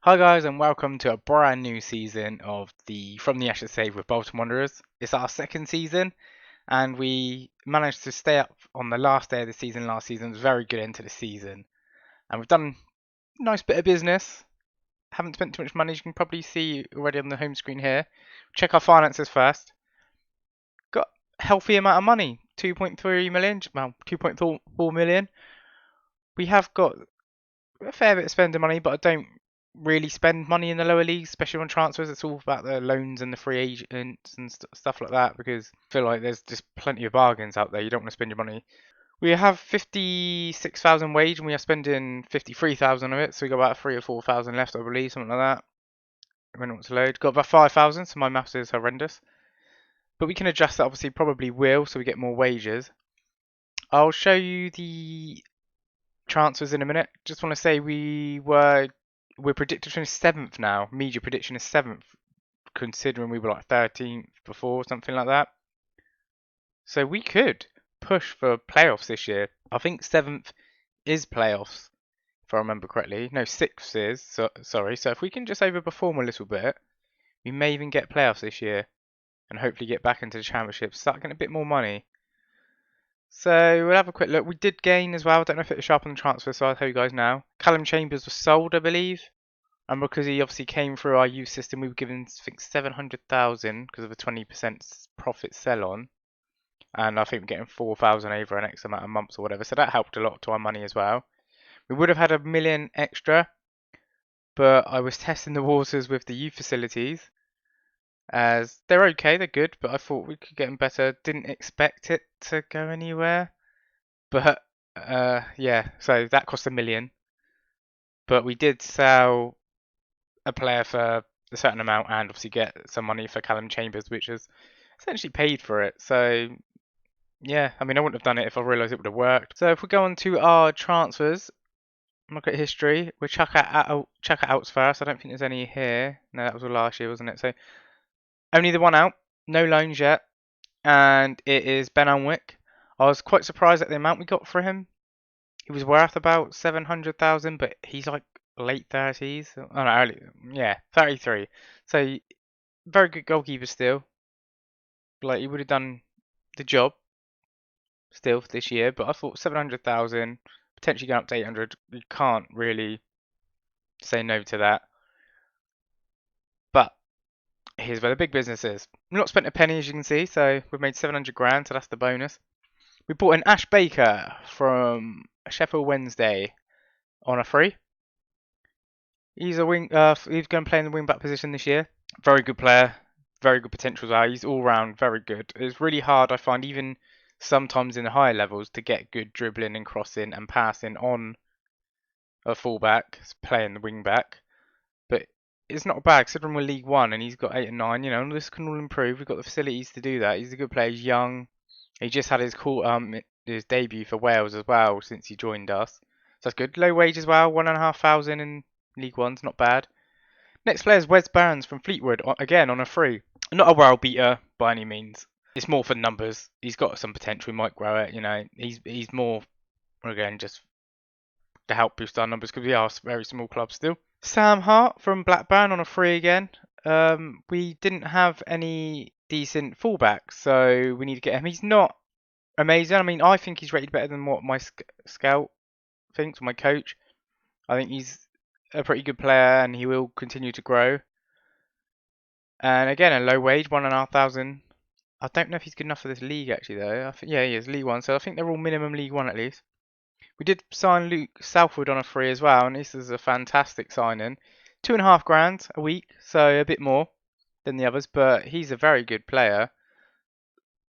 Hi guys and welcome to a brand new season of the From the Ashes Save with Bolton Wanderers. It's our second season and we managed to stay up on the last day of the season last season. It was a very good end to the season. And we've done a nice bit of business. Haven't spent too much money, as you can probably see already on the home screen here. Check our finances first. Got a healthy amount of money, 2.3 million, well 2.4 million. We have got a fair bit of spending money, but I don't really spend money in the lower leagues, especially on transfers. It's all about the loans and the free agents and stuff like that because I feel like there's just plenty of bargains out there. You don't want to spend your money. We have 56,000 wage and we are spending 53,000 of it, so we got about 3 or 4,000 left, I believe, something like that. When it wants to load, got about 5,000, so my maths is horrendous. But we can adjust that, obviously, probably will, so we get more wages. I'll show you the transfers in a minute. Just want to say we're predicted to finish 7th now. Media prediction is 7th, considering we were like 13th before, something like that. So we could push for playoffs this year. I think 7th is playoffs, if I remember correctly. No, 6th is. Sorry. So if we can just overperform a little bit, we may even get playoffs this year and hopefully get back into the championship. Start getting a bit more money. So we'll have a quick look. We did gain as well. I don't know if it was sharp on the transfer, so I'll tell you guys now. Callum Chambers was sold, I believe. And because he obviously came through our youth system, we were given, I think, 700,000 because of a 20% profit sell on. And I think we're getting 4,000 over an X amount of months or whatever. So that helped a lot to our money as well. We would have had $1 million extra, but I was testing the waters with the youth facilities. As they're okay, they're good, but I thought we could get them better. Didn't expect it to go anywhere. But yeah, so that cost $1 million. But we did sell a player for a certain amount and obviously get some money for Callum Chambers, which has essentially paid for it. So yeah, I mean, I wouldn't have done it if I realised it would have worked. So if we go on to our transfers, look at history, we'll chuck it outs first. I don't think there's any here. No, that was all last year, wasn't it? So only the one out, no loans yet, and it is Ben Alnwick. I was quite surprised at the amount we got for him. He was worth about 700,000, but he's like late 30s. Oh no, early, yeah, 33. So very good goalkeeper still. Like he would have done the job still this year, but I thought 700,000, potentially going up to 800. You can't really say no to that. But here's where the big business is. We've not spent a penny, as you can see, so we've made 700 grand, so that's the bonus. We bought an Ash Baker from Sheffield Wednesday on a free. He's a wing. He's going to play in the wing back position this year. Very good player. Very good potential there. He's all round very good. It's really hard, I find, even sometimes in the higher levels, to get good dribbling and crossing and passing on a fullback playing the wing back. But it's not bad considering we're League One and he's got 8 and 9. You know, this can all improve. We've got the facilities to do that. He's a good player. He's young. He just had his debut for Wales as well since he joined us. So that's good. Low wage as well. 1,500 in League One's not bad. Next player is Wes Barnes from Fleetwood, again on a free. Not a world beater by any means. It's more for numbers. He's got some potential. He might grow it. You know, he's more again just to help boost our numbers because we are a very small club still. Sam Hart from Blackburn on a free again. We didn't have any decent fullbacks, so we need to get him. He's not amazing. I mean, I think he's rated better than what my scout thinks, or my coach. I think he's a pretty good player and he will continue to grow. And again, a low wage, 1,500. I don't know if he's good enough for this league actually though. I think yeah, he is League One, so I think they're all minimum League One at least. We did sign Luke Southwood on a free as well, and this is a fantastic signing. 2.5 grand a week, so a bit more than the others, but he's a very good player.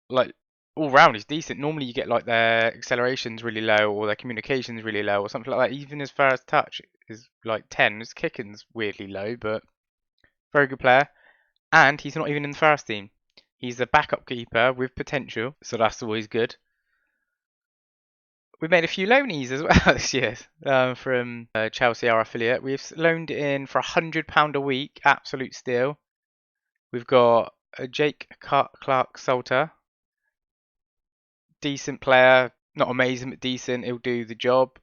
Like all round, he's decent. Normally, you get like their acceleration's really low or their communication's really low or something like that. Even his first touch is like 10. His kicking's weirdly low, but very good player. And he's not even in the first team. He's a backup keeper with potential, so that's always good. We've made a few loanies as well this year from Chelsea, our affiliate. We've loaned in for £100 a week, absolute steal. We've got Jake Clark Salter, decent player, not amazing but decent. He'll do the job,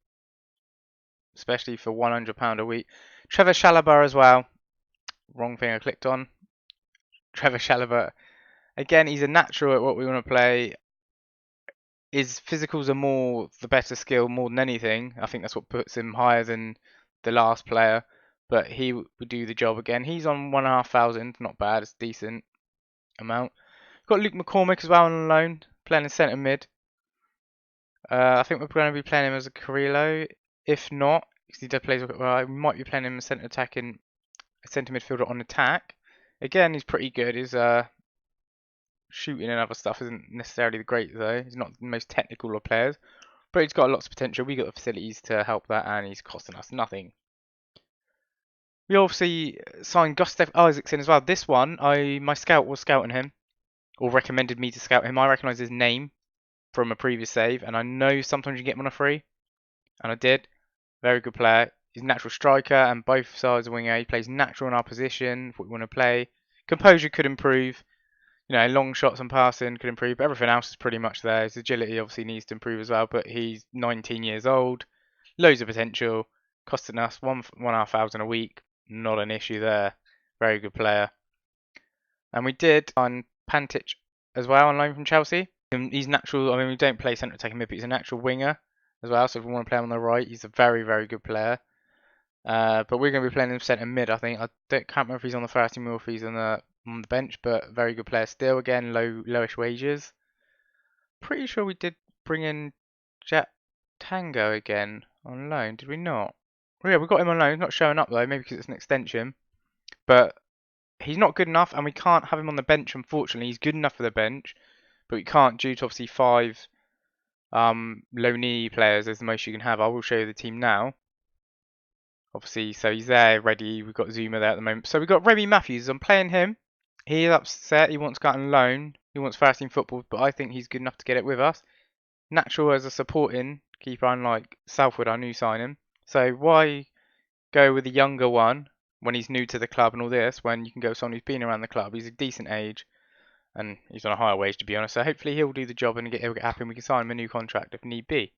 especially for £100 a week. Trevor Chalobah as well. Wrong thing I clicked on. Trevor Chalobah. Again, he's a natural at what we want to play. His physicals are more the better skill more than anything. I think that's what puts him higher than the last player. But he would do the job again. He's on 1,500. Not bad. It's a decent amount. Got Luke McCormick as well on loan, playing in centre mid. I think we're going to be playing him as a Carrillo. If not, because he does play well, we might be playing him as centre midfielder on attack. Again, he's pretty good. His shooting and other stuff isn't necessarily the great though. He's not the most technical of players, but he's got lots of potential. We got the facilities to help that, and he's costing us nothing. We obviously signed Gustav Isaacson as well. This one, my scout was scouting him, or recommended me to scout him. I recognise his name from a previous save, and I know sometimes you get him on a free, and I did. Very good player. He's a natural striker, and both sides of winger. He plays natural in our position, what we want to play. Composure could improve. You know, long shots and passing could improve, but everything else is pretty much there. His agility obviously needs to improve as well, but he's 19 years old, loads of potential, costing us 1,500 a week. Not an issue there. Very good player. And we did on Pantic as well on loan from Chelsea. He's natural. I mean, we don't play centre attacking mid, but he's a natural winger as well. So if we want to play him on the right, he's a very, very good player. But we're going to be playing him centre mid. I think can't remember if he's on the first team or if he's on the bench, but very good player still. Again, lowish wages. Pretty sure we did bring in Jet Tango again on loan, did we not? Well, yeah, we got him on loan. He's not showing up though, maybe because it's an extension. But he's not good enough, and we can't have him on the bench. Unfortunately, he's good enough for the bench, but we can't due to obviously 5 low-knee players is the most you can have. I will show you the team now. Obviously, so he's there, ready. We've got Zuma there at the moment. So we've got Remy Matthews. I'm playing him. He's upset. He wants to go out on loan. He wants first team football, but I think he's good enough to get it with us. Natural as a supporting keeper, unlike Southwood, our new signing. So why go with a younger one when he's new to the club and all this, when you can go with someone who's been around the club? He's a decent age, and he's on a higher wage, to be honest. So hopefully he'll do the job and he'll get happy and we can sign him a new contract if need be.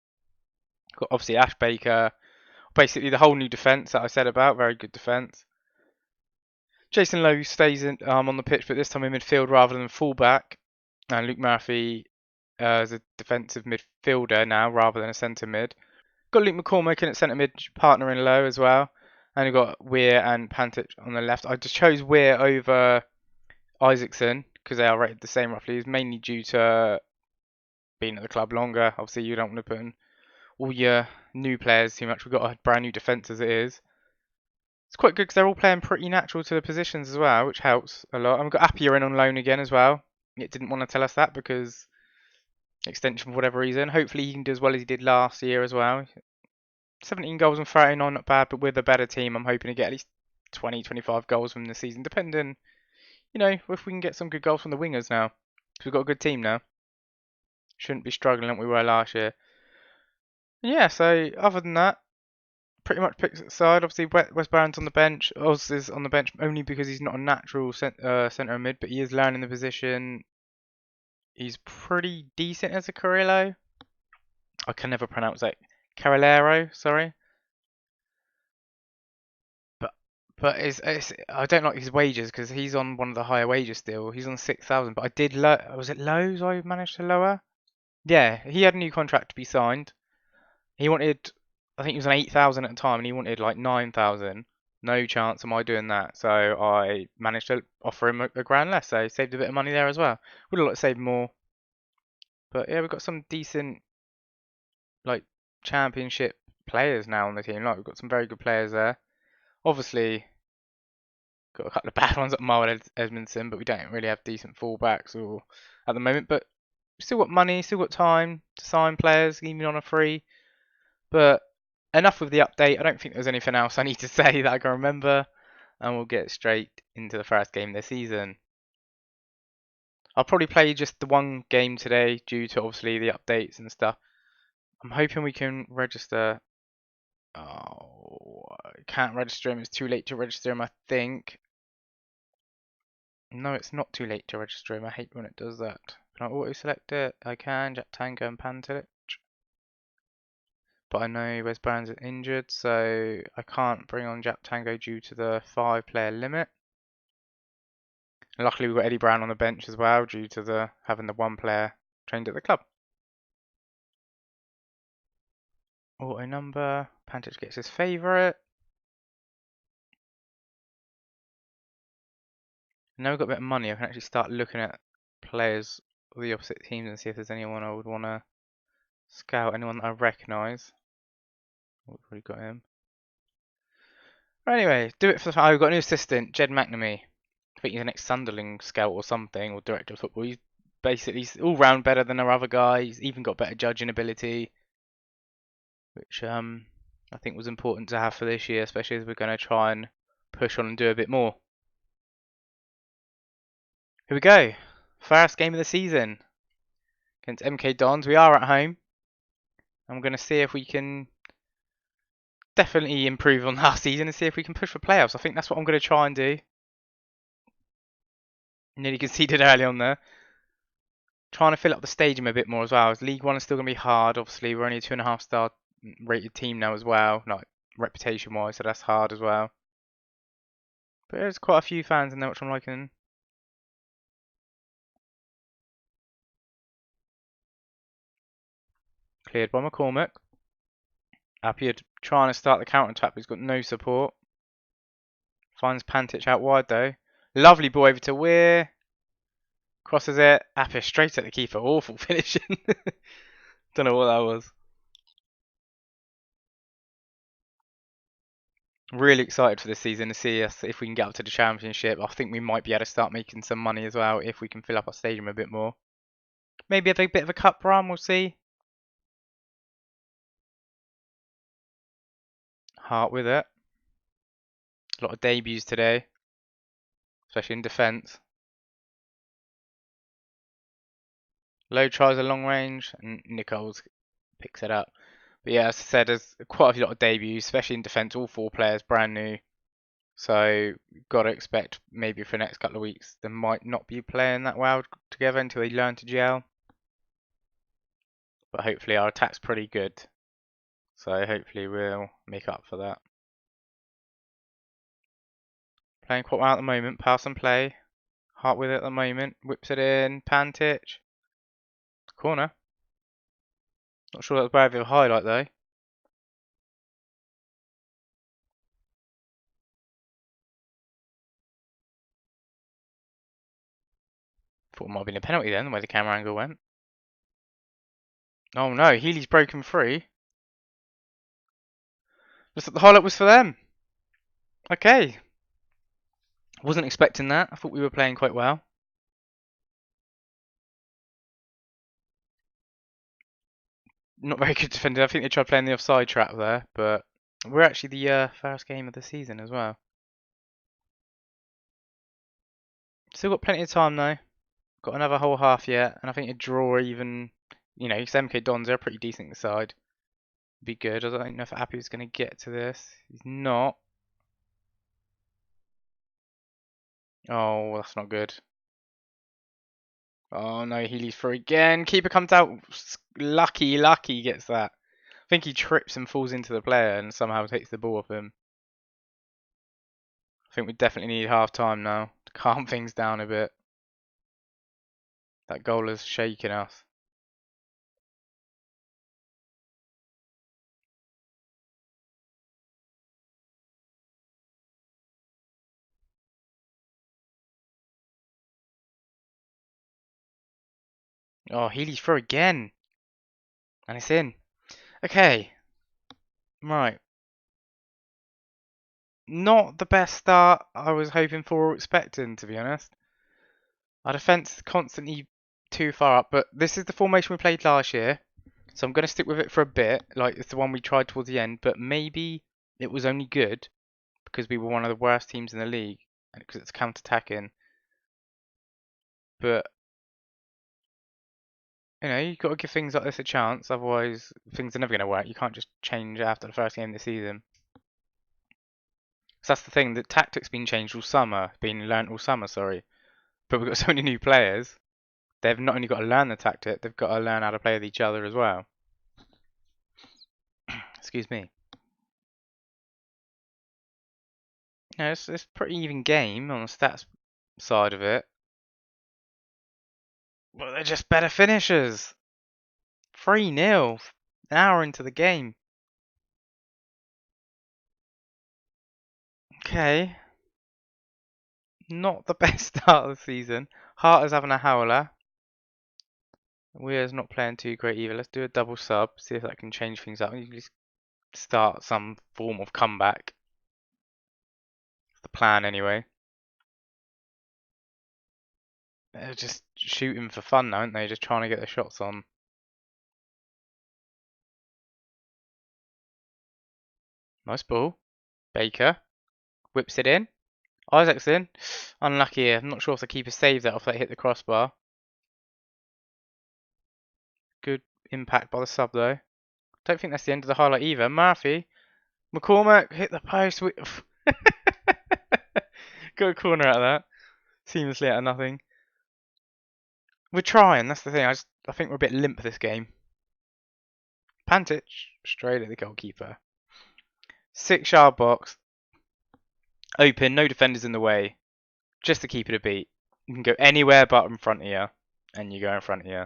Got obviously Ash Baker. Basically the whole new defence that I said about, very good defence. Jason Lowe stays on the pitch, but this time in midfield rather than fullback. And Luke Murphy as a defensive midfielder now rather than a centre mid. Got Luke McCormick in at centre mid, partnering Lowe as well. And we've got Weir and Pantic on the left. I just chose Weir over Isaacson because they are rated the same roughly. It's mainly due to being at the club longer. Obviously, you don't want to put in all your new players too much. We've got a brand new defence as it is. It's quite good because they're all playing pretty natural to the positions as well, which helps a lot. And we've got Appiah in on loan again as well. It didn't want to tell us that because extension for whatever reason. Hopefully he can do as well as he did last year as well. 17 goals and 39, not bad, but with a better team, I'm hoping to get at least 20, 25 goals from the season, depending, you know, if we can get some good goals from the wingers now. Because we've got a good team now. Shouldn't be struggling like we were last year. And yeah, so other than that, pretty much picks at side. Obviously, West Barron's on the bench. Oz is on the bench only because he's not a natural centre mid, but he is learning the position. He's pretty decent as a Carrillo. I can never pronounce that. Carrilero, sorry. But I don't like his wages because he's on one of the higher wages still. He's on 6,000, but I did was it Lowe's I managed to lower? Yeah, he had a new contract to be signed. He wanted, I think he was on 8,000 at the time, and he wanted like 9,000. No chance am I doing that. So I managed to offer him a grand less. So he saved a bit of money there as well. Would have liked to save more. But yeah, we've got some decent like championship players now on the team. Like we've got some very good players there. Obviously, got a couple of bad ones at Miles Edmondson, but we don't really have decent fullbacks or at the moment. But we still got money, still got time to sign players, even on a free. But enough with the update. I don't think there's anything else I need to say that I can remember, and we'll get straight into the first game this season. I'll probably play just the one game today due to obviously the updates and stuff. I'm hoping we can register. Oh, I can't register him. It's too late to register him, I think. No, it's not too late to register him. I hate when it does that. Can I auto-select it? I can. Jack Tango and Pantic. but I know Wes Brown's injured, so I can't bring on Jack Tango due to the 5-player limit. And luckily, we've got Eddie Brown on the bench as well, due to the having the 1 player trained at the club. Auto number. Pantic gets his favourite. Now we've got a bit of money, I can actually start looking at players of the opposite teams and see if there's anyone I would want to scout, anyone that I recognise. We've already got him. Anyway, do it for the. Oh, we've got a new assistant, Jed McNamee. I think he's an ex-Sunderland scout or something, or director of football. He's basically all round better than our other guy. He's even got better judging ability, which I think was important to have for this year, especially as we're going to try and push on and do a bit more. Here we go. First game of the season against MK Dons. We are at home. I'm going to see if we can definitely improve on last season and see if we can push for playoffs. I think that's what I'm going to try and do. Nearly conceded early on there. Trying to fill up the stadium a bit more as well. As League One is still going to be hard. Obviously, we're only a 2.5-star rated team now as well, like reputation-wise, so that's hard as well. But there's quite a few fans in there, which I'm liking. Cleared by McCormick. Appiah trying to start the counter-attack, but he's got no support. Finds Pantic out wide though. Lovely ball over to Weir. Crosses it. Appiah straight at the keeper. Awful finishing. Don't know what that was. Really excited for this season to see us if we can get up to the championship. I think we might be able to start making some money as well if we can fill up our stadium a bit more. Maybe have a bit of a cup run, we'll see. Hart with it. A lot of debuts today, especially in defence. Low tries a long range, and Nichols picks it up. But yeah, as I said, there's quite a lot of debuts, especially in defence. All 4 players brand new. So got to expect maybe for the next couple of weeks they might not be playing that well together until they learn to gel. But hopefully our attack's pretty good. So hopefully we'll make up for that. Playing quite well at the moment. Pass and play. Hart with it at the moment. Whips it in. Pantic. Corner. Not sure that's bad of a highlight though. Thought it might have been a penalty then, the way the camera angle went. Oh no, Healy's broken free. Looks like the highlight was for them. Okay. Wasn't expecting that. I thought we were playing quite well. Not very good defending. I think they tried playing the offside trap there, but we're actually the first game of the season as well. Still got plenty of time though. Got another whole half yet, and I think a draw even, you know, MK Dons, they're a pretty decent side. Be good. I don't know if Appiah's going to get to this. He's not. Oh, that's not good. Oh no, Healy's through again. Keeper comes out. Lucky gets that. I think he trips and falls into the player and somehow takes the ball off him. I think we definitely need half time now to calm things down a bit. That goal has shaken us. Oh, Healy's through again. And it's in. Okay. Right. Not the best start I was hoping for or expecting, to be honest. Our defence is constantly too far up, but this is the formation we played last year. So I'm going to stick with it for a bit. Like, it's the one we tried towards the end, but maybe it was only good because we were one of the worst teams in the league and because it's counter-attacking. But you know, you've got to give things like this a chance, otherwise things are never going to work. You can't just change after the first game of the season. So that's the thing, the tactics been changed all summer, been learnt all summer, sorry. But we've got so many new players, they've not only got to learn the tactic, they've got to learn how to play with each other as well. Excuse me. No, it's a pretty even game on the stats side of it. But they're just better finishers. 3-0. An hour into the game. Okay. Not the best start of the season. Hart is having a howler. Weir's not playing too great either. Let's do a double sub. See if that can change things up. You can just start some form of comeback. It's the plan anyway. They're just shooting for fun now, aren't they? Just trying to get the shots on. Nice ball. Baker. Whips it in. Isaacson. Unlucky here. I'm not sure if the keeper saved that or if that hit the crossbar. Good impact by the sub though. Don't think that's the end of the highlight either. Murphy. McCormack hit the post. Got a corner out of that. Seamlessly out of nothing. We're trying, that's the thing. I think we're a bit limp this game. Pantic, straight at the goalkeeper. 6-yard box. Open, no defenders in the way. Just to keep it a beat. You can go anywhere but in front of you. And you go in front of you.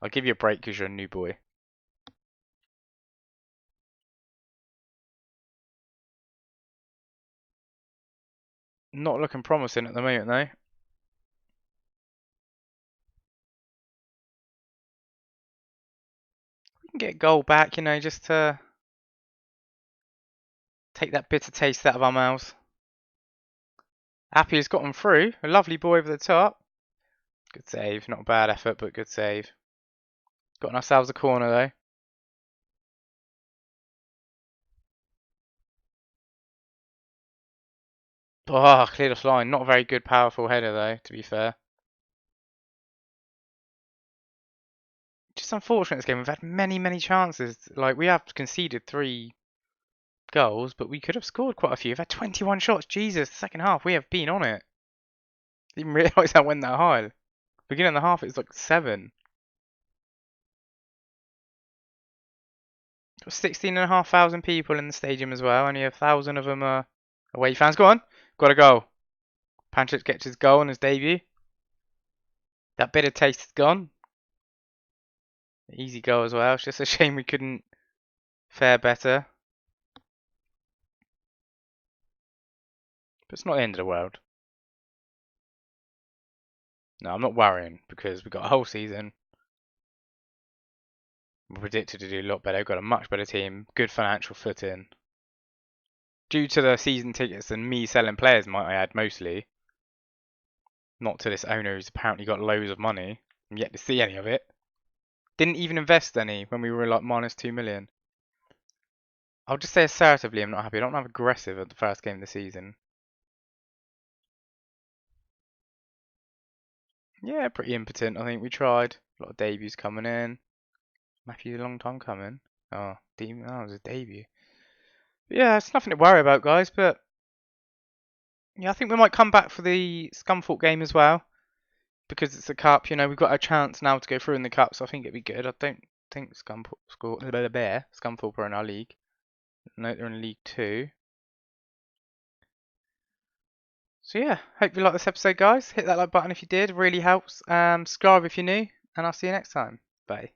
I'll give you a break because you're a new boy. Not looking promising at the moment though. We can get a goal back, you know, just to take that bitter taste out of our mouths. Happy has got them through. A lovely ball over the top. Good save. Not a bad effort, but good save. Got ourselves a corner though. Oh, cleared off line. Not a very good, powerful header though, to be fair. Just unfortunate this game. We've had many, many chances. Like, we have conceded 3 goals, but we could have scored quite a few. We've had 21 shots. Jesus, the second half, we have been on it. Didn't realise that went that high. Beginning of the half, it was like 7. Got 16,500 people in the stadium as well. Only 1,000 of them are away fans. Go on. Got a goal. Panchich gets his goal on his debut. That bitter taste is gone. Easy goal as well. It's just a shame we couldn't fare better. But it's not the end of the world. No, I'm not worrying because we've got a whole season. We're predicted to do a lot better. We've got a much better team. Good financial footing. Due to the season tickets and me selling players, might I add, mostly. Not to this owner who's apparently got loads of money. I'm yet to see any of it. Didn't even invest any when we were like -2 million. I'll just say assertively I'm not happy. I don't have aggressive at the first game of the season. Yeah, pretty impotent. I think we tried. A lot of debuts coming in. Matthew's a long time coming. Oh, that was his debut. But yeah, it's nothing to worry about, guys. But yeah, I think we might come back for the Scunthorpe game as well. Because it's a cup, you know, we've got a chance now to go through in the cup, so I think it'd be good. I don't think Scunthorpe are in our league. No, they're in League 2. So yeah, hope you liked this episode, guys. Hit that like button if you did, it really helps. Subscribe if you're new, and I'll see you next time. Bye.